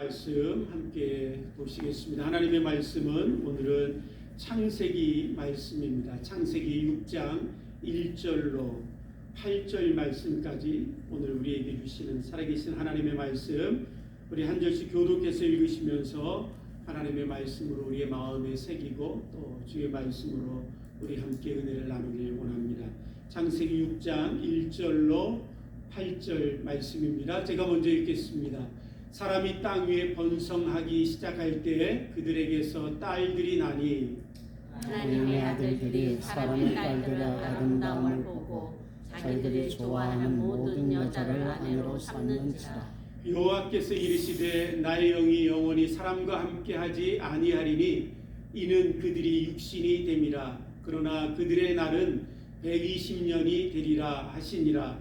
말씀 함께 보시겠습니다. 하나님의 말씀은 오늘은 창세기 말씀입니다. 창세기 6장 1절로 8절 말씀까지 오늘 우리에게 주시는 살아계신 하나님의 말씀, 우리 한 절씩 교독해서 읽으시면서 하나님의 말씀으로 우리의 마음에 새기고 또 주의 말씀으로 우리 함께 은혜를 나누길 원합니다. 창세기 6장 1절로 8절 말씀입니다. 제가 먼저 읽겠습니다. 사람이 땅 위에 번성하기 시작할 때 그들에게서 딸들이 나니 하나님의 아들들이 사람의 딸들의 아름다움을 보고 자기들이 좋아하는 모든 여자를 아내로 삼는지라. 여호와께서 이르시되 나의 영이 영원히 사람과 함께하지 아니하리니 이는 그들이 육신이 됨이라. 그러나 그들의 날은 120년이 되리라 하시니라.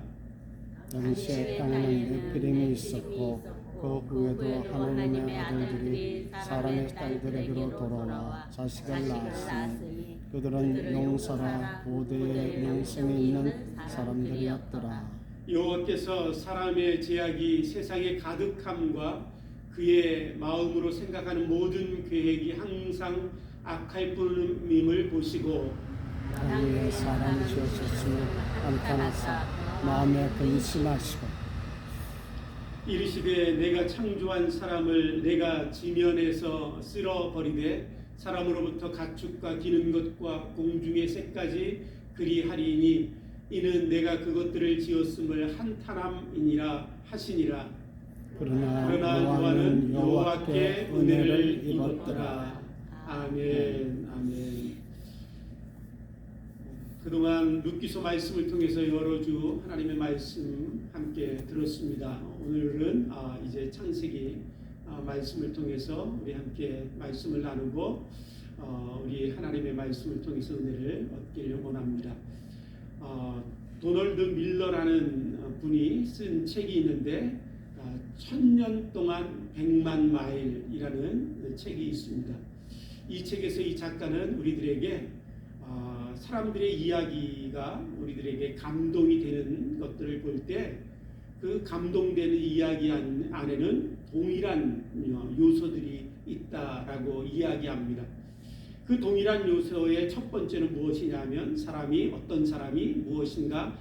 당시에 땅에는 에프림이 있었고 그 후에도 하나님의 아들들이 사람의 딸들에게로 돌아와 자식을 낳았으니 그들은 용사라 고대의 명성이 있는 사람들이었더라. 여호와께서 사람의 제약이 세상에 가득함과 그의 마음으로 생각하는 모든 계획이 항상 악할 뿐임을 보시고 땅 위에 사람이 지으셨으니 안타나사 마음에 근심하시고 이르시되 내가 창조한 사람을 내가 지면에서 쓸어버리되 사람으로부터 가축과 기는 것과 공중의 새까지 그리하리니 이는 내가 그것들을 지었음을 한탄함이니라 하시니라. 그러나 노아는 여호와께 은혜를 입었더라. 아멘. 아멘. 그동안 룻기서 말씀을 통해서 여러 주 하나님의 말씀 함께 들었습니다. 오늘은 이제 창세기 말씀을 통해서 우리 함께 말씀을 나누고 우리 하나님의 말씀을 통해서 은혜를 얻기를 원합니다. 도널드 밀러라는 분이 쓴 책이 있는데 1000년 동안 100만 마일이라는 책이 있습니다. 이 책에서 이 작가는 우리들에게 사람들의 이야기가 우리들에게 감동이 되는 것들을 볼 때 그 감동되는 이야기 안에는 동일한 요소들이 있다라고 이야기합니다. 그 동일한 요소의 첫 번째는 무엇이냐면 어떤 사람이 무엇인가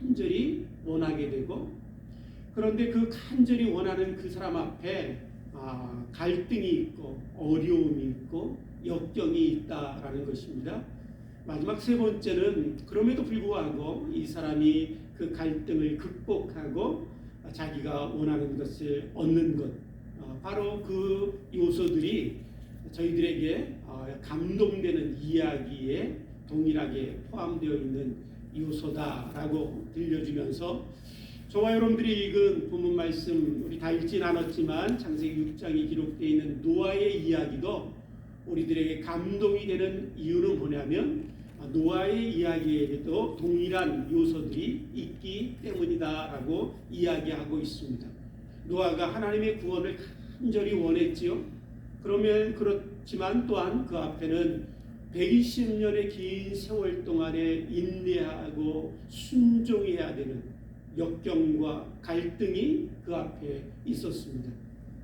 간절히 원하게 되고, 그런데 그 간절히 원하는 그 사람 앞에 갈등이 있고 어려움이 있고 역경이 있다라는 것입니다. 마지막 세 번째는 그럼에도 불구하고 이 사람이 그 갈등을 극복하고 자기가 원하는 것을 얻는 것, 바로 그 요소들이 저희들에게 감동되는 이야기에 동일하게 포함되어 있는 요소다라고 들려주면서 저와 여러분들이 읽은 본문 말씀 우리 다 읽진 않았지만 창세기 6장에 기록되어 있는 노아의 이야기도 우리들에게 감동이 되는 이유는 뭐냐면 노아의 이야기에도 동일한 요소들이 있기 때문이다라고 이야기하고 있습니다. 노아가 하나님의 구원을 간절히 원했지요. 그렇지만 또한 그 앞에는 120년의 긴 세월 동안에 인내하고 순종해야 되는 역경과 갈등이 그 앞에 있었습니다.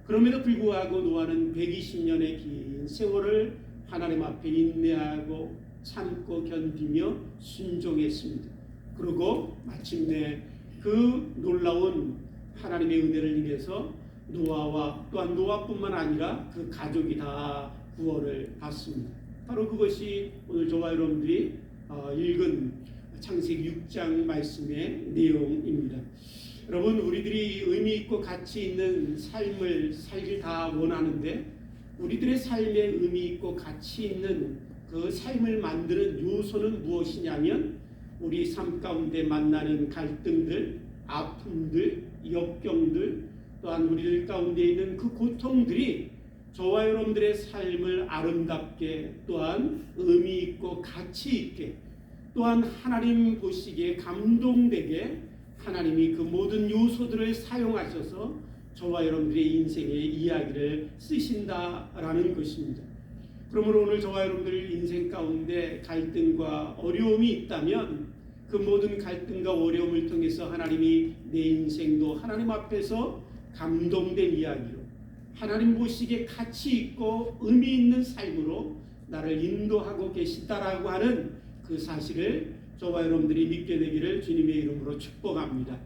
그럼에도 불구하고 노아는 120년의 긴 세월을 하나님 앞에 인내하고 참고 견디며 순종했습니다. 그리고 마침내 그 놀라운 하나님의 은혜를 인해서 노아와 또한 노아뿐만 아니라 그 가족이 다 구원을 받습니다. 바로 그것이 오늘 저와 여러분들이 읽은 창세기 6장 말씀의 내용입니다. 여러분, 우리들이 의미 있고 가치 있는 삶을 살길 다 원하는데 우리들의 삶에 의미 있고 가치 있는 그 삶을 만드는 요소는 무엇이냐면 우리 삶 가운데 만나는 갈등들, 아픔들, 역경들, 또한 우리들 가운데 있는 그 고통들이 저와 여러분들의 삶을 아름답게 또한 의미 있고 가치 있게 또한 하나님 보시기에 감동되게 하나님이 그 모든 요소들을 사용하셔서 저와 여러분들의 인생의 이야기를 쓰신다라는 것입니다. 그러므로 오늘 저와 여러분들 인생 가운데 갈등과 어려움이 있다면 그 모든 갈등과 어려움을 통해서 하나님이 내 인생도 하나님 앞에서 감동된 이야기로 하나님 보시기에 가치 있고 의미 있는 삶으로 나를 인도하고 계시다라고 하는 그 사실을 저와 여러분들이 믿게 되기를 주님의 이름으로 축복합니다.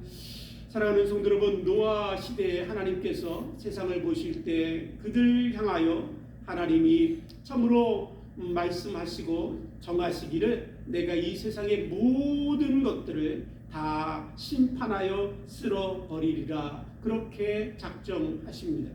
사랑하는 성도 여러분, 노아 시대에 하나님께서 세상을 보실 때 그들 향하여 하나님이 참으로 말씀하시고 정하시기를 내가 이 세상의 모든 것들을 다 심판하여 쓸어버리리라 그렇게 작정하십니다.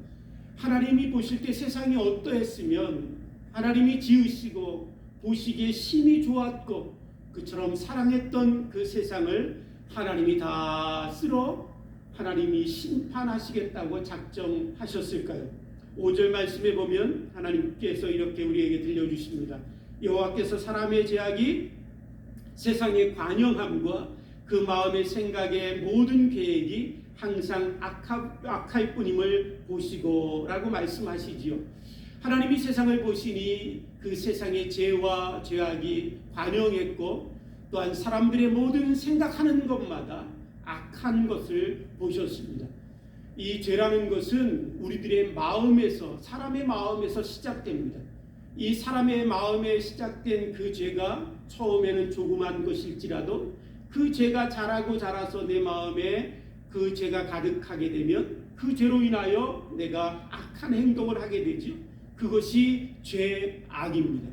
하나님이 보실 때 세상이 어떠했으면 하나님이 지으시고 보시기에 심히 좋았고 그처럼 사랑했던 그 세상을 하나님이 다 쓸어 하나님이 심판하시겠다고 작정하셨을까요? 5절 말씀에 보면 하나님께서 이렇게 우리에게 들려주십니다. 여호와께서 사람의 죄악이 세상의 관영함과 그 마음의 생각의 모든 계획이 항상 악할 뿐임을 보시고 라고 말씀하시지요. 하나님이 세상을 보시니 그 세상의 죄와 죄악이 관영했고 또한 사람들의 모든 생각하는 것마다 악한 것을 보셨습니다. 이 죄라는 것은 우리들의 마음에서 사람의 마음에서 시작됩니다. 이 사람의 마음에 시작된 그 죄가 처음에는 조그만 것일지라도 그 죄가 자라서 내 마음에 그 죄가 가득하게 되면 그 죄로 인하여 내가 악한 행동을 하게 되죠. 그것이 죄악입니다.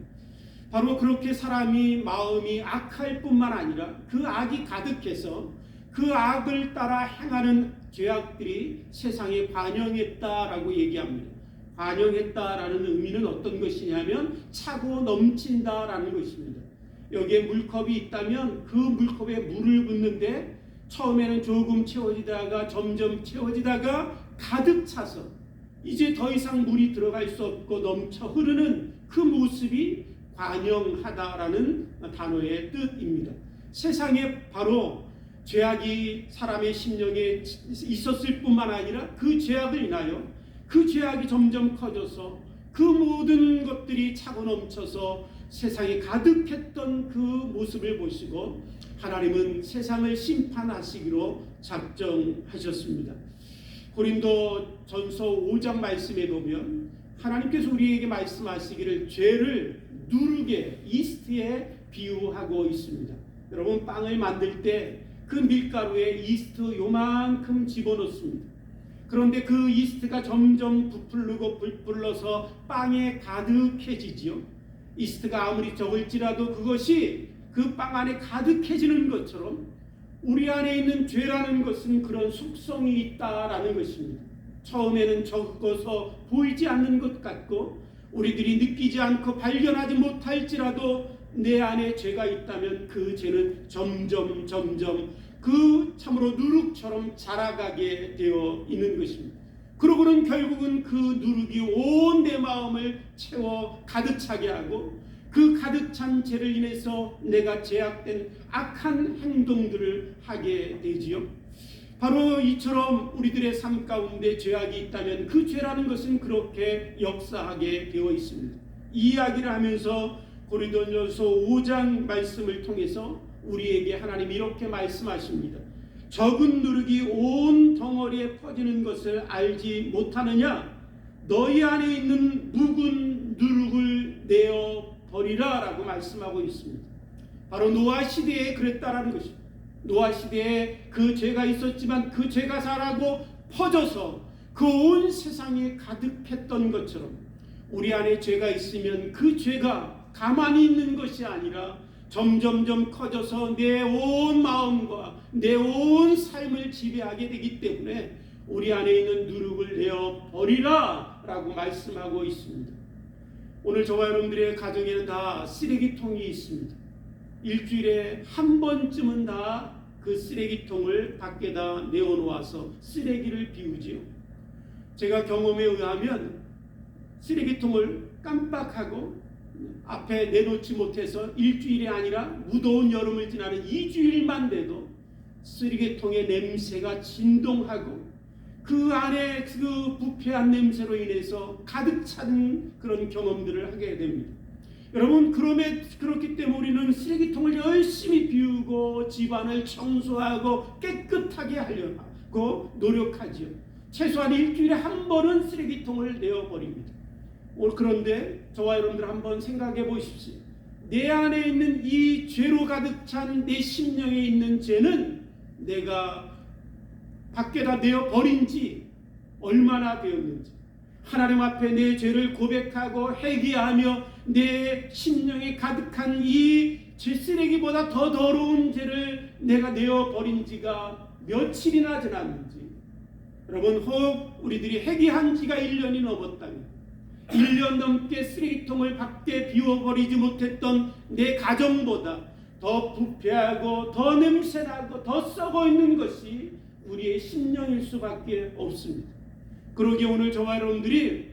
바로 그렇게 사람이 마음이 악할 뿐만 아니라 그 악이 가득해서 그 악을 따라 행하는 죄악들이 세상에 관영했다라고 얘기합니다. 관영했다라는 의미는 어떤 것이냐면 차고 넘친다라는 것입니다. 여기에 물컵이 있다면 그 물컵에 물을 붓는데 처음에는 조금 채워지다가 점점 채워지다가 가득 차서 이제 더 이상 물이 들어갈 수 없고 넘쳐 흐르는 그 모습이 관영하다라는 단어의 뜻입니다. 세상에 바로 죄악이 사람의 심령에 있었을 뿐만 아니라 그 죄악을 인하여 그 죄악이 점점 커져서 그 모든 것들이 차고 넘쳐서 세상에 가득했던 그 모습을 보시고 하나님은 세상을 심판하시기로 작정하셨습니다. 고린도전서 5장 말씀에 보면 하나님께서 우리에게 말씀하시기를 죄를 누룩에 이스트에 비유하고 있습니다. 여러분 빵을 만들 때 그 밀가루에 이스트 요만큼 집어넣습니다. 그런데 그 이스트가 점점 부풀고 불러서 빵에 가득해지지요. 이스트가 아무리 적을지라도 그것이 그 빵 안에 가득해지는 것처럼 우리 안에 있는 죄라는 것은 그런 속성이 있다라는 것입니다. 처음에는 적어서 보이지 않는 것 같고 우리들이 느끼지 않고 발견하지 못할지라도 내 안에 죄가 있다면 그 죄는 점점 그 참으로 누룩처럼 자라가게 되어 있는 것입니다. 그러고는 결국은 그 누룩이 온 내 마음을 채워 가득 차게 하고 그 가득 찬 죄를 인해서 내가 죄악된 악한 행동들을 하게 되지요. 바로 이처럼 우리들의 삶 가운데 죄악이 있다면 그 죄라는 것은 그렇게 역사하게 되어 있습니다. 이 이야기를 하면서 고린도전서 5장 말씀을 통해서 우리에게 하나님이 이렇게 말씀하십니다. 적은 누룩이 온 덩어리에 퍼지는 것을 알지 못하느냐? 너희 안에 있는 묵은 누룩을 내어 버리라 라고 말씀하고 있습니다. 바로 노아 시대에 그랬다라는 것입니다. 노아 시대에 그 죄가 있었지만 그 죄가 자라고 퍼져서 그 온 세상에 가득했던 것처럼 우리 안에 죄가 있으면 그 죄가 가만히 있는 것이 아니라 점점점 커져서 내 온 마음과 내 온 삶을 지배하게 되기 때문에 우리 안에 있는 누룩을 내어 버리라 라고 말씀하고 있습니다. 오늘 저와 여러분들의 가정에는 다 쓰레기통이 있습니다. 일주일에 한 번쯤은 다 그 쓰레기통을 밖에다 내어놓아서 쓰레기를 비우지요. 제가 경험에 의하면 쓰레기통을 깜빡하고 앞에 내놓지 못해서 일주일이 아니라 무더운 여름을 지나는 2주일만 돼도 쓰레기통의 냄새가 진동하고 그 안에 그 부패한 냄새로 인해서 가득 찬 그런 경험들을 하게 됩니다. 여러분 그렇기 때문에 우리는 쓰레기통을 열심히 비우고 집안을 청소하고 깨끗하게 하려고 노력하지요. 최소한 일주일에 한 번은 쓰레기통을 내어버립니다. 그런데 저와 여러분들 한번 생각해 보십시오. 내 안에 있는 이 죄로 가득 찬 내 심령에 있는 죄는 내가 밖에다 내어버린 지 얼마나 되었는지, 하나님 앞에 내 죄를 고백하고 회개하며 내 심령에 가득한 이 죄 쓰레기보다 더 더러운 죄를 내가 내어버린 지가 며칠이나 지났는지, 여러분, 혹 우리들이 회개한 지가 1년이 넘었다면 1년 넘게 쓰레기통을 밖에 비워버리지 못했던 내 가정보다 더 부패하고 더 냄새나고 더 썩어있는 것이 우리의 심령일 수밖에 없습니다. 그러기에 오늘 저와 여러분들이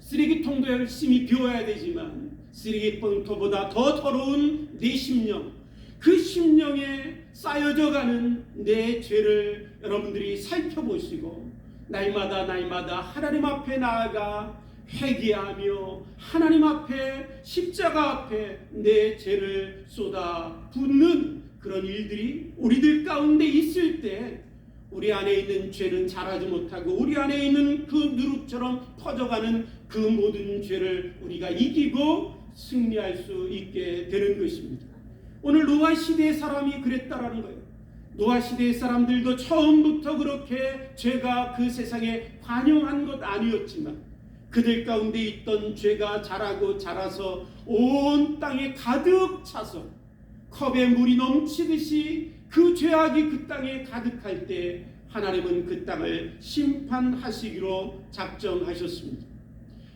쓰레기통도 열심히 비워야 되지만 쓰레기통보다 더 더러운 내 심령, 그 심령에 쌓여져가는 내 죄를 여러분들이 살펴보시고 날마다 하나님 앞에 나아가 회개하며 하나님 앞에 십자가 앞에 내 죄를 쏟아 붓는 그런 일들이 우리들 가운데 있을 때 우리 안에 있는 죄는 자라지 못하고 우리 안에 있는 그 누룩처럼 퍼져가는 그 모든 죄를 우리가 이기고 승리할 수 있게 되는 것입니다. 오늘 노아 시대의 사람이 그랬다라는 거예요. 노아 시대의 사람들도 처음부터 그렇게 죄가 그 세상에 관영한 것 아니었지만 그들 가운데 있던 죄가 자라고 자라서 온 땅에 가득 차서 컵에 물이 넘치듯이 그 죄악이 그 땅에 가득할 때 하나님은 그 땅을 심판하시기로 작정하셨습니다.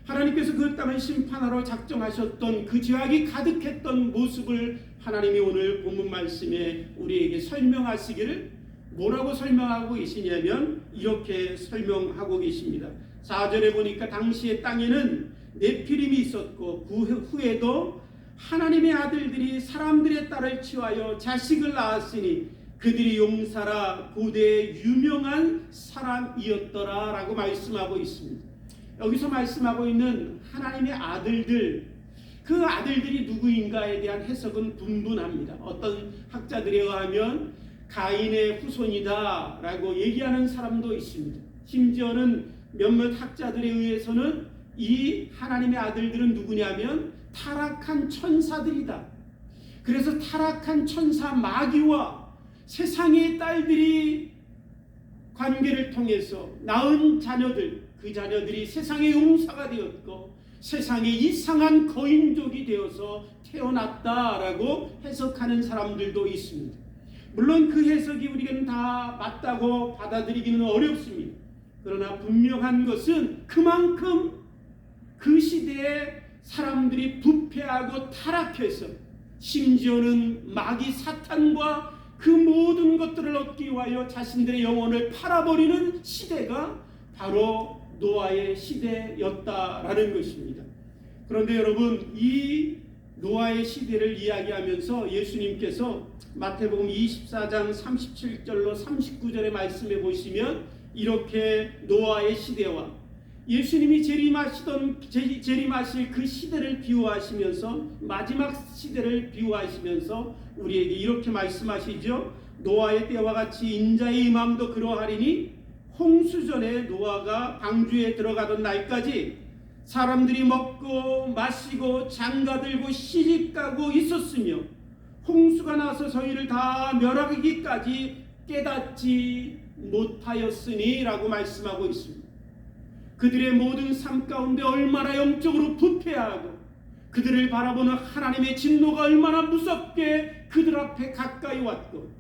하나님께서 그 땅을 심판하러 작정하셨던 그 죄악이 가득했던 모습을 하나님이 오늘 본문 말씀에 우리에게 설명하시기를 뭐라고 설명하고 계시냐면 이렇게 설명하고 계십니다. 4절에 보니까 당시의 땅에는 네피림이 있었고 그 후에도 하나님의 아들들이 사람들의 딸을 취하여 자식을 낳았으니 그들이 용사라 고대의 유명한 사람이었더라 라고 말씀하고 있습니다. 여기서 말씀하고 있는 하나님의 아들들, 그 아들들이 누구인가에 대한 해석은 분분합니다. 어떤 학자들에 의하면 가인의 후손이다 라고 얘기하는 사람도 있습니다. 심지어는 몇몇 학자들에 의해서는 이 하나님의 아들들은 누구냐면 타락한 천사들이다. 그래서 타락한 천사 마귀와 세상의 딸들이 관계를 통해서 낳은 자녀들, 그 자녀들이 세상의 용사가 되었고 세상의 이상한 거인족이 되어서 태어났다라고 해석하는 사람들도 있습니다. 물론 그 해석이 우리에게는 다 맞다고 받아들이기는 어렵습니다. 그러나 분명한 것은 그만큼 그 시대에 사람들이 부패하고 타락해서 심지어는 마귀 사탄과 그 모든 것들을 얻기 위하여 자신들의 영혼을 팔아버리는 시대가 바로 노아의 시대였다라는 것입니다. 그런데 여러분, 이 노아의 시대를 이야기하면서 예수님께서 마태복음 24장 37절로 39절의 말씀에 보시면 이렇게 노아의 시대와 예수님이 재림하실 그 시대를 비유하시면서 마지막 시대를 비유하시면서 우리에게 이렇게 말씀하시죠. 노아의 때와 같이 인자의 임함도 그러하리니 홍수전에 노아가 방주에 들어가던 날까지 사람들이 먹고 마시고 장가들고 시집가고 있었으며 홍수가 나서 저희를 다 멸하기까지 깨닫지 못하였으니 라고 말씀하고 있습니다. 그들의 모든 삶 가운데 얼마나 영적으로 부패하고 그들을 바라보는 하나님의 진노가 얼마나 무섭게 그들 앞에 가까이 왔고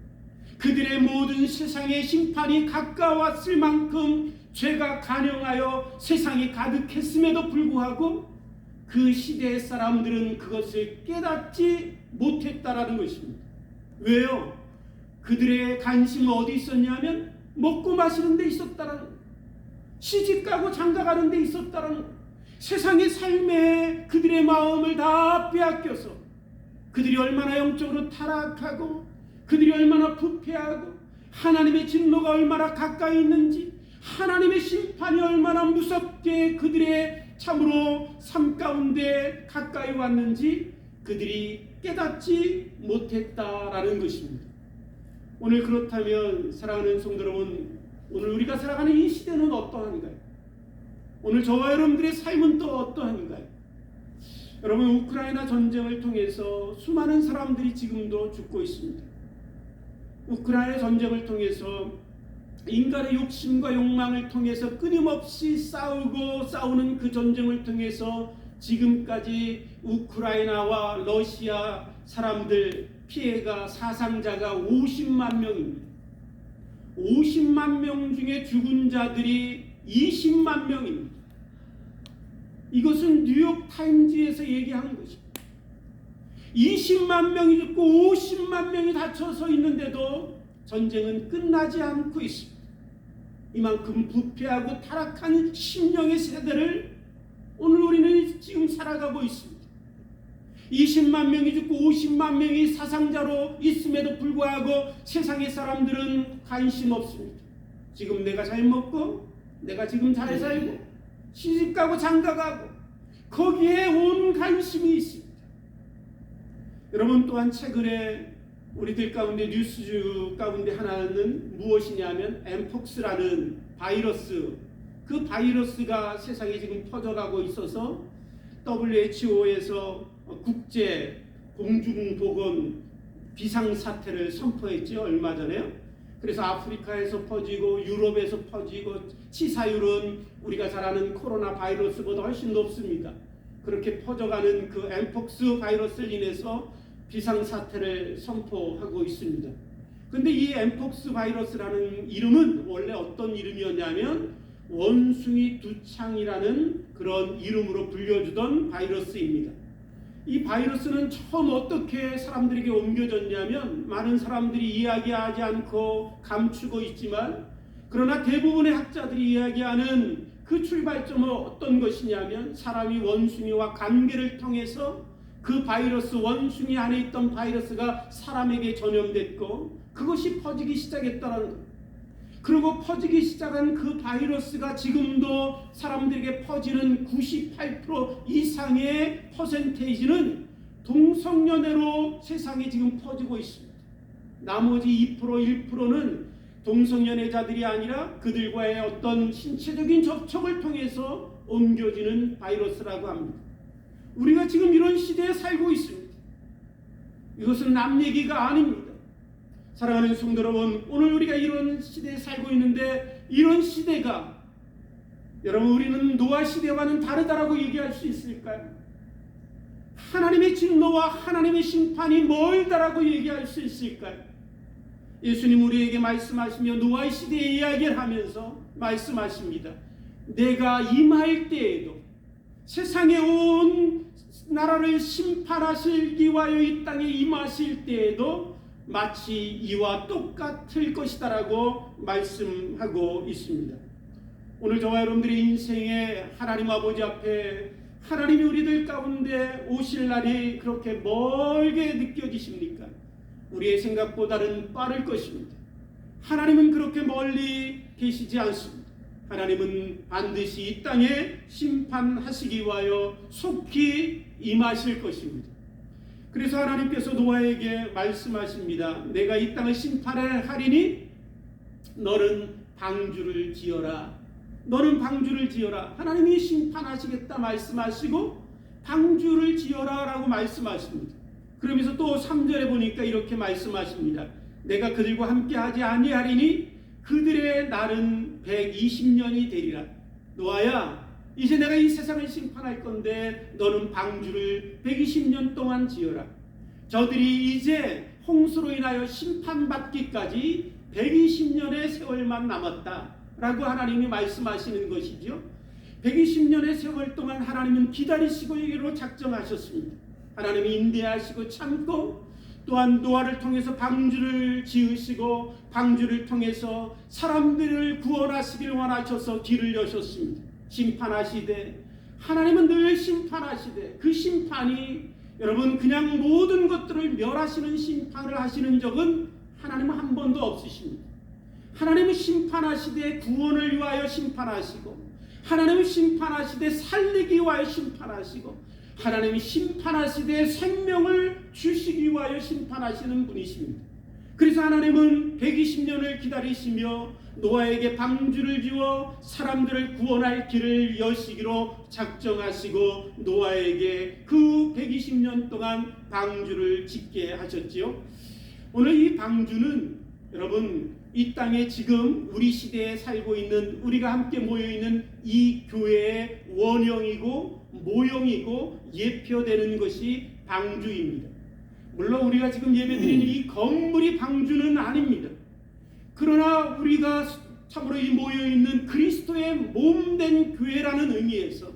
그들의 모든 세상의 심판이 가까웠을 만큼 죄가 간영하여 세상이 가득했음에도 불구하고 그 시대의 사람들은 그것을 깨닫지 못했다라는 것입니다. 왜요? 그들의 관심은 어디 있었냐면 먹고 마시는 데 있었다라는 거예요. 시집가고 장가가는 데 있었다라는 거예요. 세상의 삶에 그들의 마음을 다 빼앗겨서 그들이 얼마나 영적으로 타락하고 그들이 얼마나 부패하고 하나님의 진노가 얼마나 가까이 있는지 하나님의 심판이 얼마나 무섭게 그들의 참으로 삶 가운데 가까이 왔는지 그들이 깨닫지 못했다라는 것입니다. 오늘 그렇다면 사랑하는 성도 여러분, 오늘 우리가 살아가는 이 시대는 어떠한가요? 오늘 저와 여러분들의 삶은 또 어떠한가요? 여러분, 우크라이나 전쟁을 통해서 수많은 사람들이 지금도 죽고 있습니다. 우크라이나 전쟁을 통해서 인간의 욕심과 욕망을 통해서 끊임없이 싸우는 그 전쟁을 통해서 지금까지 우크라이나와 러시아 사람들 피해가 사상자가 50만 명입니다. 50만 명 중에 죽은 자들이 20만 명입니다. 이것은 뉴욕 타임즈에서 얘기하는 것입니다. 20만 명이 죽고 50만 명이 다쳐서 있는데도 전쟁은 끝나지 않고 있습니다. 이만큼 부패하고 타락한 심령의 세대를 오늘 우리는 지금 살아가고 있습니다. 20만 명이 죽고 50만 명이 사상자로 있음에도 불구하고 세상의 사람들은 관심 없습니다. 지금 내가 잘 먹고 내가 지금 잘 살고 시집가고 장가가고 거기에 온 관심이 있습니다. 여러분, 또한 최근에 우리들 가운데 뉴스 가운데 하나는 무엇이냐면 엠폭스라는 바이러스, 그 바이러스가 세상에 지금 퍼져가고 있어서 WHO에서 국제 공중보건 비상사태를 선포했죠, 얼마 전에요. 그래서 아프리카에서 퍼지고 유럽에서 퍼지고 치사율은 우리가 잘 아는 코로나 바이러스보다 훨씬 높습니다. 그렇게 퍼져가는 그 엠폭스 바이러스를 인해서 비상사태를 선포하고 있습니다. 근데 이 엠폭스 바이러스라는 이름은 원래 어떤 이름이었냐면 원숭이 두창이라는 그런 이름으로 불려주던 바이러스입니다. 이 바이러스는 처음 어떻게 사람들에게 옮겨졌냐면 많은 사람들이 이야기하지 않고 감추고 있지만 그러나 대부분의 학자들이 이야기하는 그 출발점은 어떤 것이냐면 사람이 원숭이와 관계를 통해서 그 바이러스, 원숭이 안에 있던 바이러스가 사람에게 전염됐고 그것이 퍼지기 시작했다는 것. 그리고 퍼지기 시작한 그 바이러스가 지금도 사람들에게 퍼지는 98% 이상의 퍼센테이지는 동성연애로 세상에 지금 퍼지고 있습니다. 나머지 2%, 1%는 동성연애자들이 아니라 그들과의 어떤 신체적인 접촉을 통해서 옮겨지는 바이러스라고 합니다. 우리가 지금 이런 시대에 살고 있습니다. 이것은 남 얘기가 아닙니다. 사랑하는 성도 여러분, 오늘 우리가 이런 시대에 살고 있는데 이런 시대가 여러분 우리는 노아 시대와는 다르다라고 얘기할 수 있을까요? 하나님의 진노와 하나님의 심판이 멀다라고 얘기할 수 있을까요? 예수님 우리에게 말씀하시며 노아의 시대의 이야기를 하면서 말씀하십니다. 내가 임할 때에도 세상에 온 나라를 심판하시기 위하여 이 땅에 임하실 때에도 마치 이와 똑같을 것이다라고 말씀하고 있습니다. 오늘 저와 여러분들의 인생에 하나님 아버지 앞에 하나님이 우리들 가운데 오실 날이 그렇게 멀게 느껴지십니까? 우리의 생각보다는 빠를 것입니다. 하나님은 그렇게 멀리 계시지 않습니다. 하나님은 반드시 이 땅에 심판하시기 위하여 속히 임하실 것입니다. 그래서 하나님께서 노아에게 말씀하십니다. 내가 이 땅을 심판하리니 너는 방주를 지어라. 너는 방주를 지어라. 하나님이 심판하시겠다 말씀하시고 방주를 지어라 라고 말씀하십니다. 그러면서 또 3절에 보니까 이렇게 말씀하십니다. 내가 그들과 함께 하지 아니하리니 그들의 날은 120년이 되리라. 노아야, 이제 내가 이 세상을 심판할 건데 너는 방주를 120년 동안 지어라. 저들이 이제 홍수로 인하여 심판받기까지 120년의 세월만 남았다 라고 하나님이 말씀하시는 것이죠. 120년의 세월 동안 하나님은 기다리시고 이기로 작정하셨습니다. 하나님이 인내하시고 참고 또한 노아를 통해서 방주를 지으시고 방주를 통해서 사람들을 구원하시기를 원하셔서 길을 여셨습니다. 심판하시되 하나님은 늘 심판하시되 그 심판이 여러분 그냥 모든 것들을 멸하시는 심판을 하시는 적은 하나님은 한 번도 없으십니다. 하나님은 심판하시되 구원을 위하여 심판하시고 하나님은 심판하시되 살리기 위하여 심판하시고 하나님이 심판하시되 생명을 주시기 위하여 심판하시는 분이십니다. 그래서 하나님은 120년을 기다리시며 노아에게 방주를 지어 사람들을 구원할 길을 여시기로 작정하시고 노아에게 그 120년 동안 방주를 짓게 하셨지요. 오늘 이 방주는 여러분 이 땅에 지금 우리 시대에 살고 있는 우리가 함께 모여있는 이 교회의 원형이고 모형이고 예표되는 것이 방주입니다. 물론 우리가 지금 예배드리는 이 건물이 방주는 아닙니다. 그러나 우리가 참으로 이 모여있는 그리스도의 몸된 교회라는 의미에서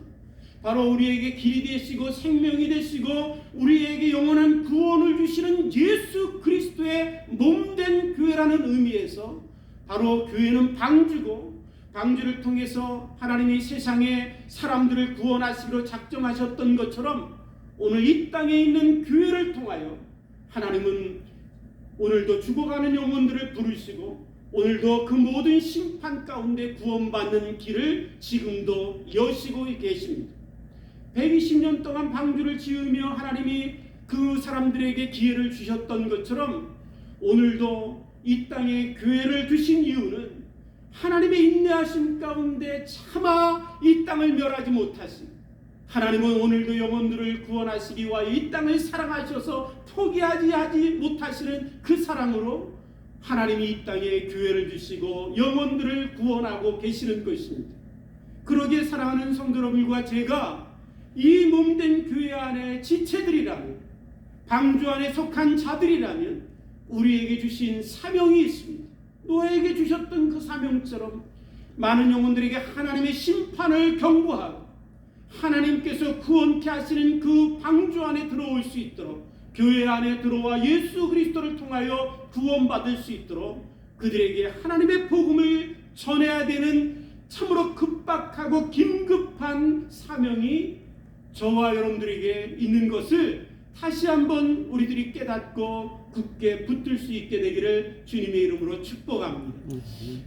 바로 우리에게 길이 되시고 생명이 되시고 우리에게 영원한 구원을 주시는 예수 그리스도의 몸된 교회라는 의미에서 바로 교회는 방주고 방주를 통해서 하나님이 세상에 사람들을 구원하시기로 작정하셨던 것처럼 오늘 이 땅에 있는 교회를 통하여 하나님은 오늘도 죽어가는 영혼들을 부르시고 오늘도 그 모든 심판 가운데 구원받는 길을 지금도 여시고 계십니다. 120년 동안 방주를 지으며 하나님이 그 사람들에게 기회를 주셨던 것처럼 오늘도 이 땅에 교회를 두신 이유는 하나님의 인내하심 가운데 차마 이 땅을 멸하지 못하신 하나님은 오늘도 영혼들을 구원하시기 위하여 이 땅을 사랑하셔서 포기하지 못하시는 그 사랑으로 하나님이 이 땅에 교회를 주시고 영혼들을 구원하고 계시는 것입니다. 그러기에 사랑하는 성도 여러분과 제가 이 몸된 교회 안에 지체들이라면 방주 안에 속한 자들이라면 우리에게 주신 사명이 있습니다. 노아에게 주셨던 그 사명처럼 많은 영혼들에게 하나님의 심판을 경고하고 하나님께서 구원케 하시는 그 방주 안에 들어올 수 있도록 교회 안에 들어와 예수 그리스도를 통하여 구원받을 수 있도록 그들에게 하나님의 복음을 전해야 되는 참으로 급박하고 긴급한 사명이 저와 여러분들에게 있는 것을 다시 한번 우리들이 깨닫고 굳게 붙들 수 있게 되기를 주님의 이름으로 축복합니다.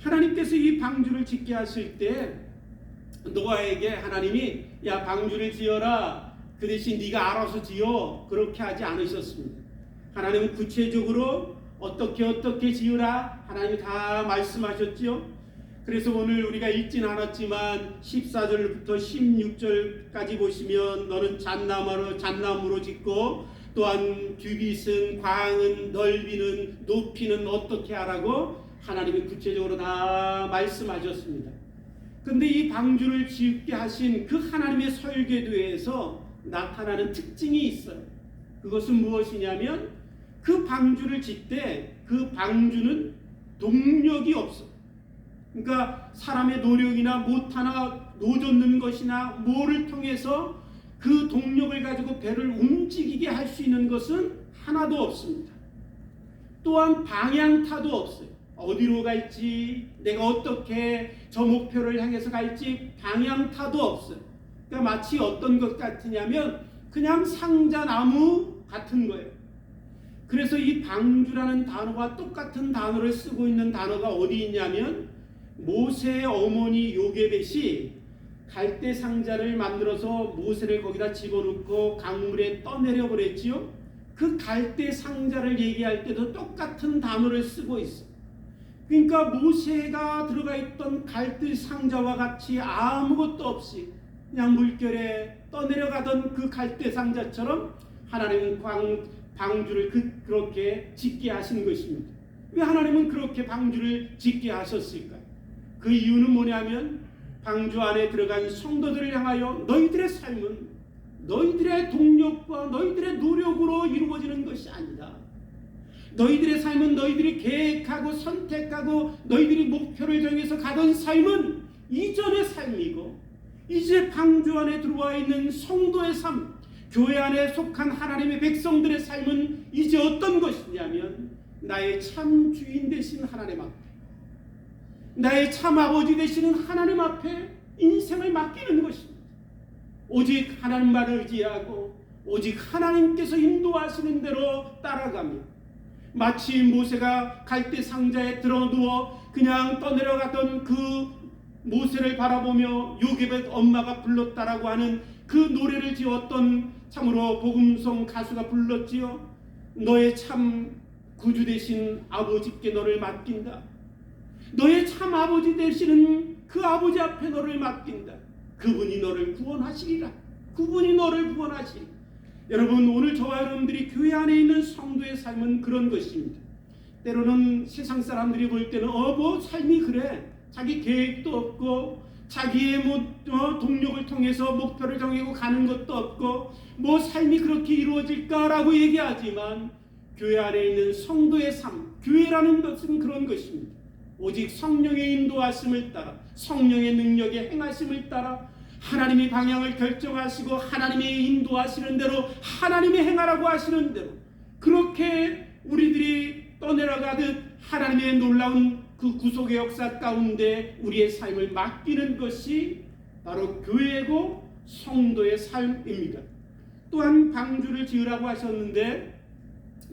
하나님께서 이 방주를 짓게 하실 때 노아에게 하나님이 야 방주를 지어라 그 대신 네가 알아서 지어 그렇게 하지 않으셨습니다. 하나님은 구체적으로 어떻게 지으라 하나님이 다 말씀하셨지요. 그래서 오늘 우리가 읽진 않았지만 14절부터 16절까지 보시면 너는 잣나무로 짓고 또한 규빗은 광은 넓이는 높이는 어떻게 하라고 하나님이 구체적으로 다 말씀하셨습니다. 근데 이 방주를 짓게 하신 그 하나님의 설계도에서 나타나는 특징이 있어요. 그것은 무엇이냐면 그 방주를 짓되 그 방주는 동력이 없어. 그러니까 사람의 노력이나 못 하나 노젓는 것이나 뭐를 통해서 그 동력을 가지고 배를 움직이게 할 수 있는 것은 하나도 없습니다. 또한 방향타도 없어요. 어디로 갈지 내가 어떻게 저 목표를 향해서 갈지 방향타도 없어요. 그러니까 마치 어떤 것 같으냐면 그냥 상자나무 같은 거예요. 그래서 이 방주라는 단어와 똑같은 단어를 쓰고 있는 단어가 어디 있냐면 모세의 어머니 요게벳이 갈대 상자를 만들어서 모세를 거기다 집어넣고 강물에 떠내려 보냈지요. 그 갈대 상자를 얘기할 때도 똑같은 단어를 쓰고 있어. 그러니까 모세가 들어가 있던 갈대 상자와 같이 아무것도 없이 그냥 물결에 떠내려가던 그 갈대 상자처럼 하나님은 방주를 그렇게 짓게 하신 것입니다. 왜 하나님은 그렇게 방주를 짓게 하셨을까요? 그 이유는 뭐냐면 방주 안에 들어간 성도들을 향하여 너희들의 삶은 너희들의 동력과 너희들의 노력으로 이루어지는 것이 아니다. 너희들의 삶은 너희들이 계획하고 선택하고 너희들이 목표를 정해서 가던 삶은 이전의 삶이고 이제 방주 안에 들어와 있는 성도의 삶, 교회 안에 속한 하나님의 백성들의 삶은 이제 어떤 것이냐면 나의 참 주인 되신 하나님 앞에 나의 참 아버지 되시는 하나님 앞에 인생을 맡기는 것입니다. 오직 하나님만을 의지하고 오직 하나님께서 인도하시는 대로 따라가며 마치 모세가 갈대 상자에 들어누워 그냥 떠내려가던 그 모세를 바라보며 요게벳 엄마가 불렀다라고 하는 그 노래를 지었던 참으로 복음성 가수가 불렀지요. 너의 참 구주 되신 아버지께 너를 맡긴다. 너의 참 아버지 되시는 그 아버지 앞에 너를 맡긴다. 그분이 너를 구원하시리라. 그분이 너를 구원하시리. 여러분, 오늘 저와 여러분들이 교회 안에 있는 성도의 삶은 그런 것입니다. 때로는 세상 사람들이 볼 때는 뭐 삶이 그래, 자기 계획도 없고 자기의 동력을 통해서 목표를 정하고 가는 것도 없고 뭐 삶이 그렇게 이루어질까라고 얘기하지만, 교회 안에 있는 성도의 삶, 교회라는 것은 그런 것입니다. 오직 성령의 인도하심을 따라, 성령의 능력에 행하심을 따라 하나님이 방향을 결정하시고 하나님의 인도하시는 대로, 하나님이 행하라고 하시는 대로 그렇게 우리들이 떠내려가듯 하나님의 놀라운 그 구속의 역사 가운데 우리의 삶을 맡기는 것이 바로 교회고 성도의 삶입니다. 또한 방주를 지으라고 하셨는데,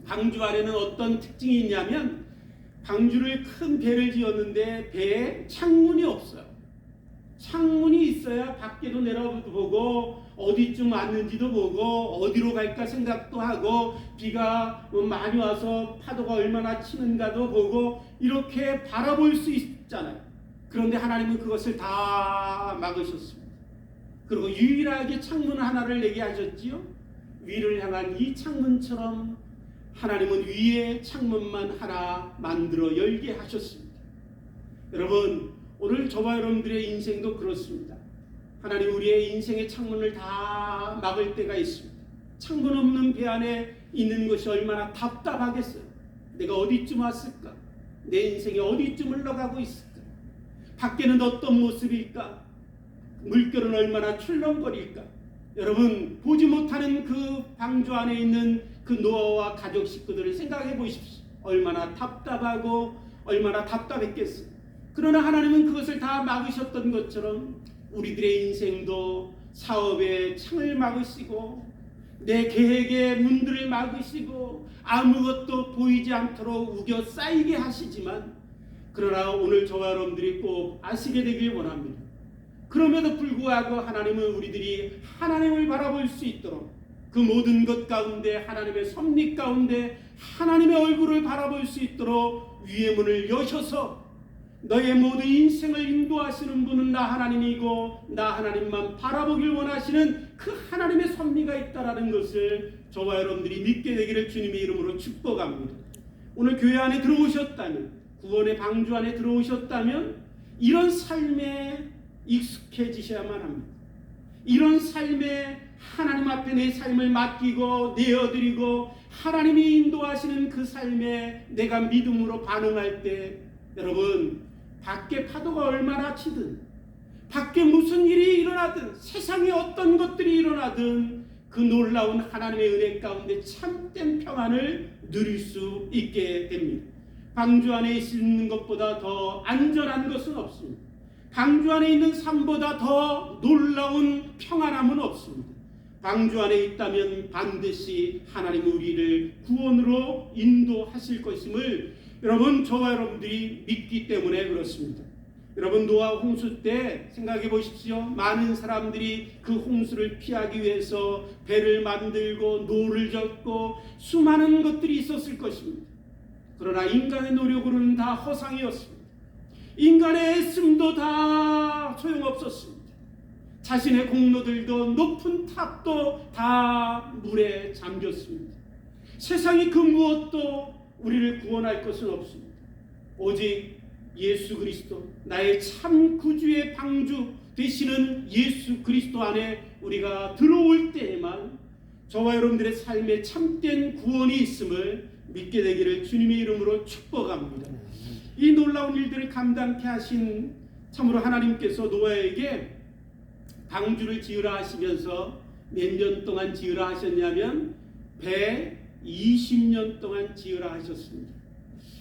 방주 안에는 어떤 특징이 있냐면, 방주를 큰 배를 지었는데 배에 창문이 없어요. 창문이 있어야 밖에도 내려보고 어디쯤 왔는지도 보고 어디로 갈까 생각도 하고, 비가 많이 와서 파도가 얼마나 치는가도 보고 이렇게 바라볼 수 있잖아요. 그런데 하나님은 그것을 다 막으셨습니다. 그리고 유일하게 창문 하나를 내게 하셨지요. 위를 향한 이 창문처럼 하나님은 위에 창문만 하나 만들어 열게 하셨습니다. 여러분, 오늘 저와 여러분들의 인생도 그렇습니다. 하나님 우리의 인생의 창문을 다 막을 때가 있습니다. 창문 없는 배 안에 있는 것이 얼마나 답답하겠어요. 내가 어디쯤 왔을까? 내 인생이 어디쯤 흘러가고 있을까? 밖에는 어떤 모습일까? 물결은 얼마나 출렁거릴까? 여러분, 보지 못하는 그 방주 안에 있는 그 노아와 가족 식구들을 생각해 보십시오. 얼마나 답답하고 얼마나 답답했겠어요. 그러나 하나님은 그것을 다 막으셨던 것처럼 우리들의 인생도 사업의 창을 막으시고 내 계획의 문들을 막으시고 아무것도 보이지 않도록 우겨 쌓이게 하시지만, 그러나 오늘 저와 여러분들이 꼭 아시게 되길 원합니다. 그럼에도 불구하고 하나님은 우리들이 하나님을 바라볼 수 있도록 그 모든 것 가운데 하나님의 섭리 가운데 하나님의 얼굴을 바라볼 수 있도록 위의 문을 여셔서 너의 모든 인생을 인도하시는 분은 나 하나님이고 나 하나님만 바라보길 원하시는 그 하나님의 섭리가 있다라는 것을 저와 여러분들이 믿게 되기를 주님의 이름으로 축복합니다. 오늘 교회 안에 들어오셨다면, 구원의 방주 안에 들어오셨다면 이런 삶에 익숙해지셔야만 합니다. 이런 삶에 하나님 앞에 내 삶을 맡기고 내어드리고 하나님이 인도하시는 그 삶에 내가 믿음으로 반응할 때, 여러분, 밖에 파도가 얼마나 치든 밖에 무슨 일이 일어나든 세상에 어떤 것들이 일어나든 그 놀라운 하나님의 은혜 가운데 참된 평안을 누릴 수 있게 됩니다. 방주 안에 있는 것보다 더 안전한 것은 없습니다. 방주 안에 있는 삶보다 더 놀라운 평안함은 없습니다. 방주 안에 있다면 반드시 하나님 우리를 구원으로 인도하실 것임을 여러분, 저와 여러분들이 믿기 때문에 그렇습니다. 여러분, 노아 홍수 때 생각해 보십시오. 많은 사람들이 그 홍수를 피하기 위해서 배를 만들고 노를 젓고 수많은 것들이 있었을 것입니다. 그러나 인간의 노력으로는 다 허상이었습니다. 인간의 애씀도 다 소용없었습니다. 자신의 공로들도 높은 탑도 다 물에 잠겼습니다. 세상이 그 무엇도 우리를 구원할 것은 없습니다. 오직 예수 그리스도, 나의 참 구주의 방주 되시는 예수 그리스도 안에 우리가 들어올 때에만 저와 여러분들의 삶에 참된 구원이 있음을 믿게 되기를 주님의 이름으로 축복합니다. 이 놀라운 일들을 감당케 하신 참으로 하나님께서 노아에게 방주를 지으라 하시면서 몇 년 동안 지으라 하셨냐면 120년 동안 지으라 하셨습니다.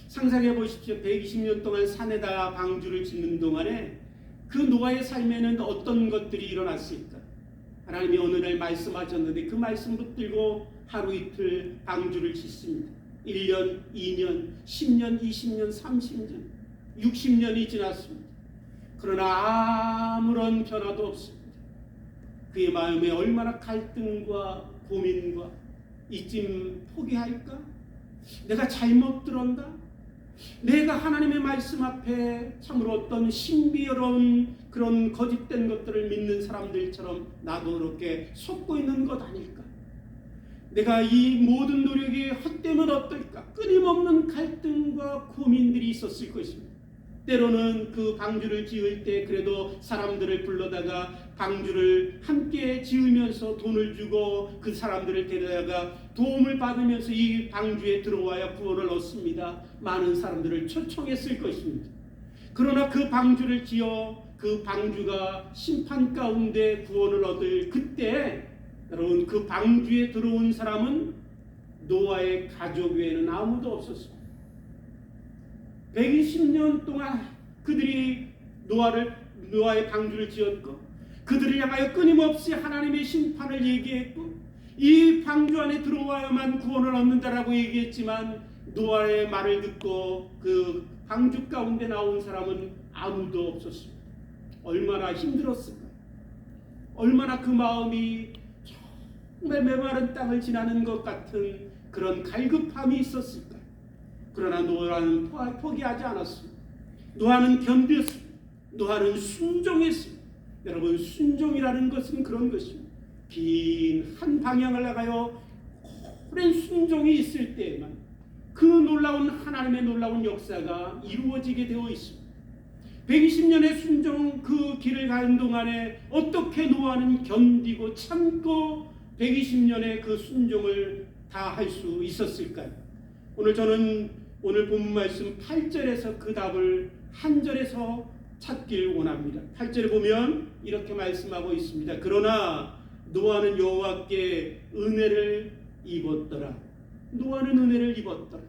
상상해 보십시오. 120년 동안 산에다 방주를 짓는 동안에 그 노아의 삶에는 어떤 것들이 일어났을까? 하나님이 어느 날 말씀하셨는데 그 말씀 붙들고 하루 이틀 방주를 짓습니다. 1년, 2년, 10년, 20년, 30년, 60년이 지났습니다. 그러나 아무런 변화도 없습니다. 그의 마음에 얼마나 갈등과 고민과 이쯤 포기할까? 내가 잘못 들었나? 내가 하나님의 말씀 앞에 참으로 어떤 신비로운 그런 거짓된 것들을 믿는 사람들처럼 나도 그렇게 속고 있는 것 아닐까? 내가 이 모든 노력이 헛되면 어떨까? 끊임없는 갈등과 고민들이 있었을 것입니다. 때로는 그 방주를 지을 때 그래도 사람들을 불러다가 방주를 함께 지으면서 돈을 주고 그 사람들을 데려다가 도움을 받으면서 이 방주에 들어와야 구원을 얻습니다. 많은 사람들을 초청했을 것입니다. 그러나 그 방주를 지어 그 방주가 심판 가운데 구원을 얻을 그때 여러분 그 방주에 들어온 사람은 노아의 가족 외에는 아무도 없었습니다. 120년 동안 그들이 노아의 방주를 지었고 그들을 향하여 끊임없이 하나님의 심판을 얘기했고 이 방주 안에 들어와야만 구원을 얻는다라고 얘기했지만 노아의 말을 듣고 그 방주 가운데 나온 사람은 아무도 없었습니다. 얼마나 힘들었을까? 얼마나 그 마음이 정말 메마른 땅을 지나는 것 같은 그런 갈급함이 있었을까? 그러나 노아는 포기하지 않았습니다. 노아는 견뎠습니다. 노아는 순종했습니다. 여러분 순종이라는 것은 그런 것입니다. 긴 한 방향을 나가요 오랜 순종이 있을 때에만 그 놀라운 하나님의 놀라운 역사가 이루어지게 되어 있습니다. 120년의 순종 그 길을 가는 동안에 어떻게 노아는 견디고 참고 120년의 그 순종을 다 할 수 있었을까요? 저는 오늘 본문 말씀 8절에서 그 답을 한 절에서 찾길 원합니다. 8절에 보면 이렇게 말씀하고 있습니다. 그러나 노아는 여호와께 은혜를 입었더라. 노아는 은혜를 입었더라.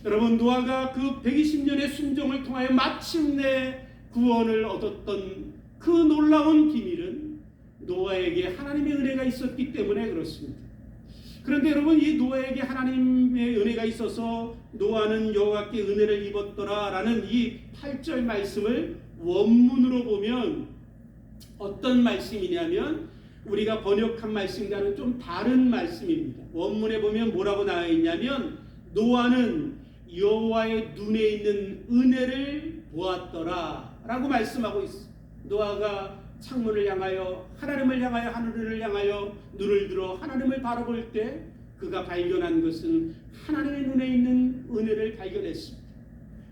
여러분 노아가 그 120년의 순종을 통하여 마침내 구원을 얻었던 그 놀라운 비밀은 노아에게 하나님의 은혜가 있었기 때문에 그렇습니다. 그런데 여러분 이 노아에게 하나님의 은혜가 있어서 노아는 여호와께 은혜를 입었더라 라는 이 8절 말씀을 원문으로 보면 어떤 말씀이냐면 우리가 번역한 말씀과는 좀 다른 말씀입니다. 원문에 보면 뭐라고 나와 있냐면 노아는 여호와의 눈에 있는 은혜를 보았더라 라고 말씀하고 있어요. 노아가 창문을 향하여 하나님을 향하여 하늘을 향하여 눈을 들어 하나님을 바라볼 때 그가 발견한 것은 하나님의 눈에 있는 은혜를 발견했습니다.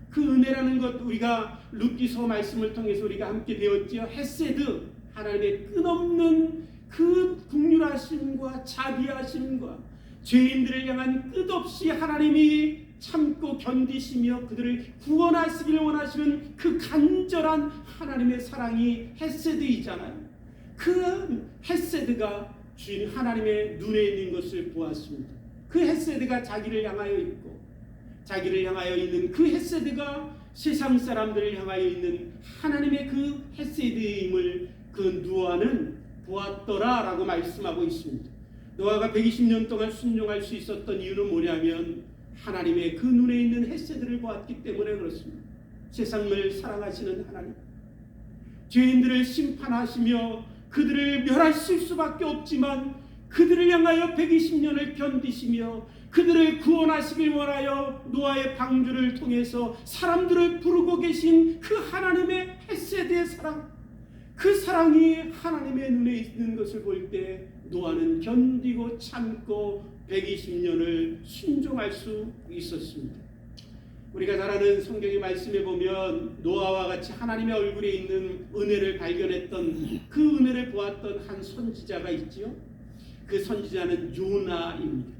그 은혜라는 것 우리가 룻기서 말씀을 통해서 우리가 함께 배웠지요. 헤세드 하나님의 끝없는 그 긍휼하심과 자비하심과 죄인들을 향한 끝없이 하나님이 참고 견디시며 그들을 구원하시기를 원하시는 그 간절한 하나님의 사랑이 헤세드이잖아요. 그 헤세드가 주인 하나님의 눈에 있는 것을 보았습니다. 그 헤세드가 자기를 향하여 있고 자기를 향하여 있는 그 헤세드가 세상 사람들을 향하여 있는 하나님의 그 헤세드임을 그 노아는 보았더라 라고 말씀하고 있습니다. 노아가 120년 동안 순종할 수 있었던 이유는 뭐냐면 하나님의 그 눈에 있는 헤세드를 보았기 때문에 그렇습니다. 세상을 사랑하시는 하나님, 죄인들을 심판하시며 그들을 멸하실 수밖에 없지만 그들을 향하여 120년을 견디시며 그들을 구원하시길 원하여 노아의 방주를 통해서 사람들을 부르고 계신 그 하나님의 헤세드의 사랑, 그 사랑이 하나님의 눈에 있는 것을 볼 때 노아는 견디고 참고 120년을 순종할 수 있었습니다. 우리가 잘 아는 성경의 말씀에 보면 노아와 같이 하나님의 얼굴에 있는 은혜를 발견했던 그 은혜를 보았던 한 선지자가 있지요. 그 선지자는 요나입니다.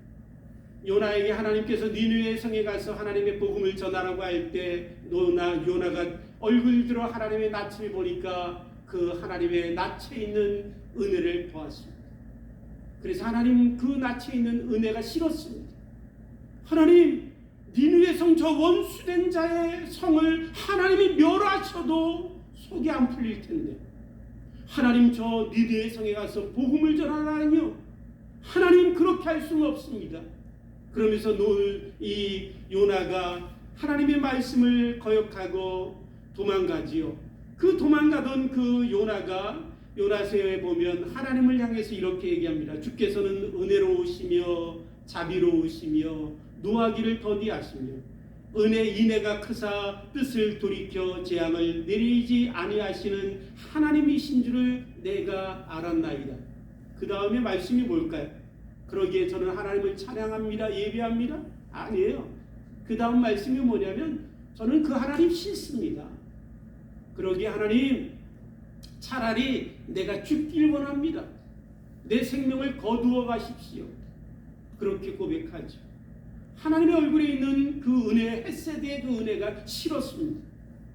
요나에게 하나님께서 니느웨 성에 가서 하나님의 복음을 전하라고 할 때 요나가 얼굴 들어 하나님의 낯을 보니까 그 하나님의 낯에 있는 은혜를 보았습니다. 그래서 하나님 그 낯에 있는 은혜가 싫었습니다. 하나님 니느웨 성 저 원수된 자의 성을 하나님이 멸하셔도 속이 안 풀릴 텐데 하나님 저 니느웨 성에 가서 복음을 전하라니요. 하나님 그렇게 할 수는 없습니다. 그러면서 이 요나가 하나님의 말씀을 거역하고 도망가지요. 그 도망가던 그 요나가 요나서에 보면 하나님을 향해서 이렇게 얘기합니다. 주께서는 은혜로우시며 자비로우시며 노하기를 더디하시며 인애가 크사 뜻을 돌이켜 재앙을 내리지 아니하시는 하나님이신 줄을 내가 알았나이다. 그 다음에 말씀이 뭘까요? 그러기에 저는 하나님을 찬양합니다, 예배합니다? 아니에요. 그 다음 말씀이 뭐냐면 저는 그 하나님 싫습니다. 그러기에 하나님, 차라리 내가 죽길 원합니다. 내 생명을 거두어 가십시오. 그렇게 고백하죠. 하나님의 얼굴에 있는 그 은혜, 헷세드의 그 은혜가 싫었습니다.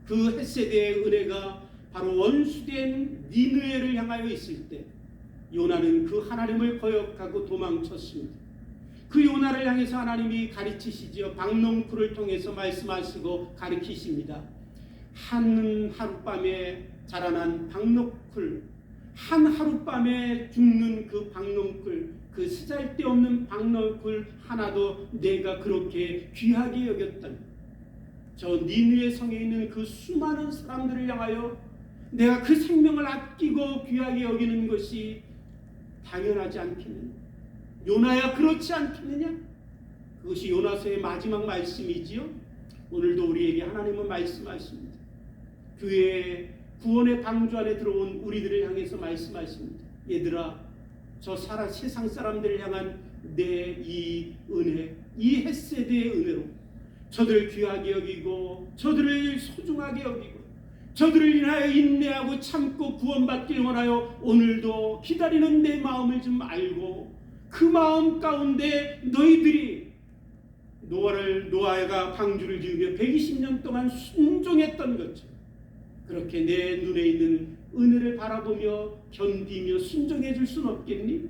그 헷세드의 은혜가 바로 원수된 니느웨를 향하여 있을 때 요나는 그 하나님을 거역하고 도망쳤습니다. 그 요나를 향해서 하나님이 가르치시지요. 박농쿨을 통해서 말씀하시고 가르치십니다. 한 하룻밤에 자라난 박농쿨, 한 하룻밤에 죽는 그 박농쿨, 그 쓰잘데없는 박농쿨 하나도 내가 그렇게 귀하게 여겼던 저 니느웨 성에 있는 그 수많은 사람들을 향하여 내가 그 생명을 아끼고 귀하게 여기는 것이 당연하지 않겠느냐? 요나야 그렇지 않겠느냐? 그것이 요나서의 마지막 말씀이지요. 오늘도 우리에게 하나님은 말씀하십니다. 교회의 구원의 방주 안에 들어온 우리들을 향해서 말씀하십니다. 얘들아, 저 세상 사람들을 향한 내 이 은혜, 이 헷세드의 은혜로 저들을 귀하게 여기고 저들을 소중하게 여기고 저들을 인하여 인내하고 참고 구원받길 원하여 오늘도 기다리는 내 마음을 좀 알고 그 마음 가운데 너희들이 노아가 방주를 지으며 120년 동안 순종했던 것처럼 그렇게 내 눈에 있는 은혜를 바라보며 견디며 순종해 줄 수는 없겠니?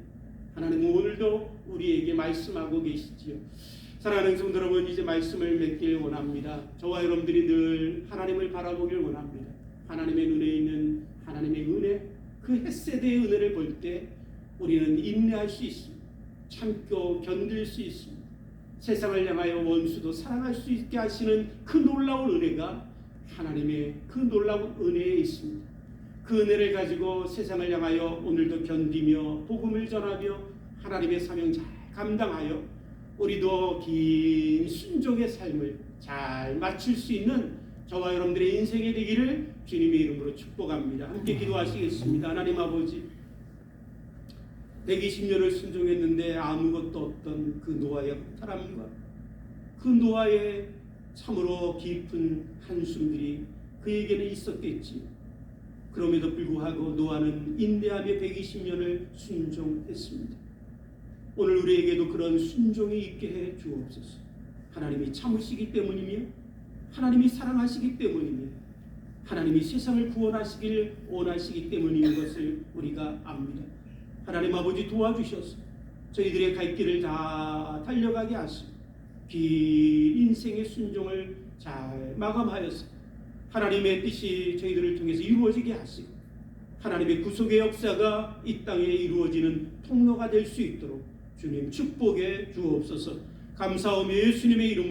하나님은 오늘도 우리에게 말씀하고 계시지요. 사랑하는 성도 여러분, 이제 말씀을 맺길 원합니다. 저와 여러분들이 늘 하나님을 바라보길 원합니다. 하나님의 눈에 있는 하나님의 은혜, 그 헷세드의 은혜를 볼 때 우리는 인내할 수 있습니다. 참고 견딜 수 있습니다. 세상을 향하여 원수도 사랑할 수 있게 하시는 그 놀라운 은혜가 하나님의 그 놀라운 은혜에 있습니다. 그 은혜를 가지고 세상을 향하여 오늘도 견디며 복음을 전하며 하나님의 사명 잘 감당하여 우리도 긴 순종의 삶을 잘 마칠 수 있는 저와 여러분들의 인생이 되기를 주님의 이름으로 축복합니다. 함께 기도하시겠습니다. 하나님 아버지, 120년을 순종했는데 아무것도 없던 그 노아의 사람과 그 노아의 참으로 깊은 한숨들이 그에게는 있었겠지. 그럼에도 불구하고 노아는 인내하며 120년을 순종했습니다. 오늘 우리에게도 그런 순종이 있게 해 주옵소서. 하나님이 참으시기 때문이며 하나님이 사랑하시기 때문이며 하나님이 세상을 구원하시길 원하시기 때문인 것을 우리가 압니다. 하나님 아버지, 도와주셔서 저희들의 갈 길을 다 달려가게 하시고 긴 인생의 순종을 잘 마감하여서 하나님의 뜻이 저희들을 통해서 이루어지게 하시고 하나님의 구속의 역사가 이 땅에 이루어지는 통로가 될 수 있도록 주님 축복해 주옵소서. 감사하며 예수님의 이름